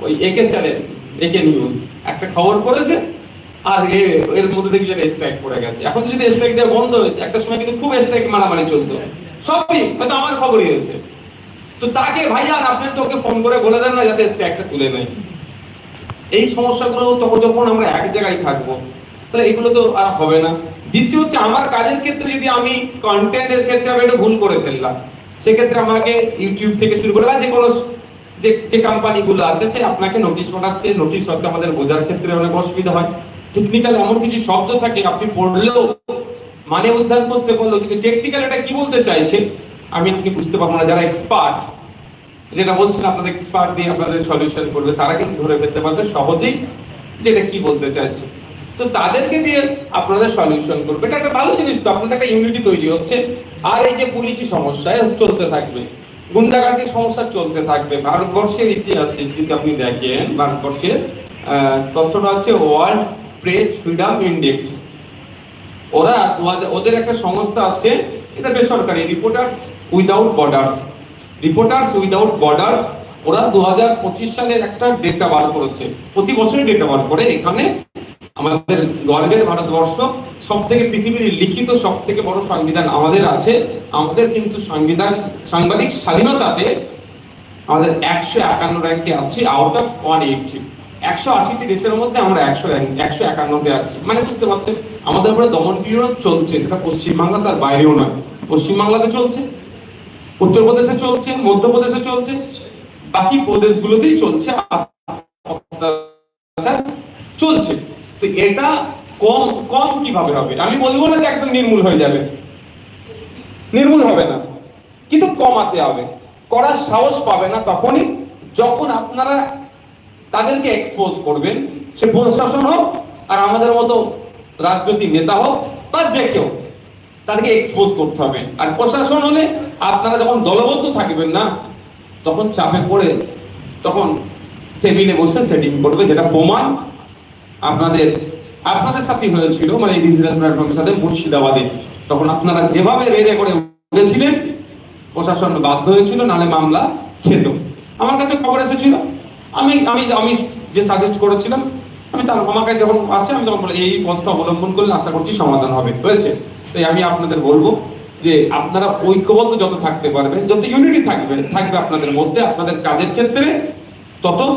ওই একে চ্যানেল, একে নিউজ একটা খবর করেছে, আর এর মধ্যে দেখি স্ট্রাইক পড়ে গেছে। এখন যদি স্ট্রাইক দেওয়া বন্ধ হয়েছে, একটা সময় কিন্তু খুব স্ট্রাইক মারামারি চলতো, সবই হয়তো আমার খবরই হয়েছে। তো তাকে ভাইয়া আপনি তো ওকে ফোন করে বলে দেন না যাতে স্ট্রাইকটা তুলে নেয়। এই সমস্যাগুলো তখন যখন আমরা এক জায়গায় থাকবো, তাহলে এগুলো তো আর হবে না। দ্বিতীয় হচ্ছে, আমার কাজের ক্ষেত্রে যদি আমি কন্টেন্টের ক্ষেত্রে আমি একটু ভুল করে ফেললাম, সেক্ষেত্রে আমাকে ইউটিউব থেকে শুরু করে বা যে কোনো যে কোম্পানিগুলো আছে, সে আপনাকে নোটিশ পাঠাচ্ছে। নোটিশ হয়তো আমাদের বোঝার ক্ষেত্রে অনেক অসুবিধা হয়, টেকনিক্যাল এমন কিছু শব্দ থাকে আপনি পড়লেও মানে উদ্ধার করতে পারলেও, কিন্তু টেকনিক্যাল এটা কি বলতে চাইছে আপনি বুঝতে পারবো না। যারা এক্সপার্ট, যেটা বলছেন আপনাদের এক্সপার্ট দিয়ে আপনাদের সলিউশন করবে, তারা কিন্তু ধরে ফেলতে পারবে সহজেই যে এটা কি বলতে চাইছে। তো তাদেরকে দিয়ে আপনাদের সলিউশন করবে, এটা একটা ভালো জিনিস। তো আপনাদের একটা ইউনিটি তৈরি হচ্ছে। আর এই যে পুলিশি সমস্যা চলতে থাকবে, গুন্ডাগার্দির সমস্যা চলতে থাকবে। ভারতবর্ষের ইতিহাসে যদি আপনি দেখেন, ভারতবর্ষের তথ্যটা হচ্ছে ওয়ার্ল্ড প্রেস ফ্রিডম ইন্ডেক্স। ওরা ওদের একটা সংস্থা আছে, এটা বেসরকারি, reporters without borders. Reporters without borders ওরা 2025 সালের একটা ডেটা বার করেছে। প্রতি বছরই ডেটা বার করে। এখানে আমাদের গর্বের ভারতবর্ষ, সব থেকে পৃথিবীর লিখিত সব থেকে বড় সংবিধান আমাদের আছে। আমাদের কিন্তু সাংবাদিক স্বাধীনতাতে আমাদের 151 র্যাঙ্কে আছে আউট অফ 180। 180টি দেশের মধ্যে আমরা 151তে আছি। মানে বুঝতে পারছেন আমাদের উপরে দমন পীড়ন চলছে, সেটা পশ্চিমবাংলা তার বাইরেও নয়। পশ্চিমবাংলাতে চলছে, উত্তরপ্রদেশে চলছে, মধ্যপ্রদেশে চলছে, বাকি প্রদেশগুলোতেই চলছে চলছে। তো এটা কম কম কিভাবে হবে? আমি বলবো না যে একদম নির্মূল হয়ে যাবে, নির্মূল হবে না, কিন্তু কমাতে হবে। করার সাহস পাবে না তখনই যখন আপনারা তাদেরকে এক্সপোজ করবেন। সে প্রশাসন হোক আর আমাদের মতো রাজনৈতিক নেতা হোক বা যে কেউ, তাদেরকে এক্সপোজ করতে হবে। আর প্রশাসন হলে আপনারা যখন দলবদ্ধ থাকবেন না, তখন চাপে পড়ে তখন টেবিলে বসে সেটিং করবে, যেটা প্রমাণ আপনাদের সাথে হয়েছিল, মানে ডিজিটাল প্ল্যাটফর্মের সাথে মুর্শিদাবাদে। তখন আপনারা যেভাবে রেড়ে করে উঠেছিলেন, প্রশাসন বাধ্য হয়েছিল, নালে মামলা খেত। আমার কাছে খবর এসেছিল, আমি আমি আমি যে সাজেস্ট করেছিলাম, আমি তার আমাকে যখন আসে আমি তখন বলি এই পথটা অবলম্বন করলে আশা করছি সমাধান হবে। হয়েছে। তাই আমি আপনাদের বলবো যে আপনারা ঐক্যবদ্ধ যত থাকতে পারবেন, যত ইউনিটি থাকবে আপনাদের মধ্যে, আপনাদের কাজের ক্ষেত্রে, তত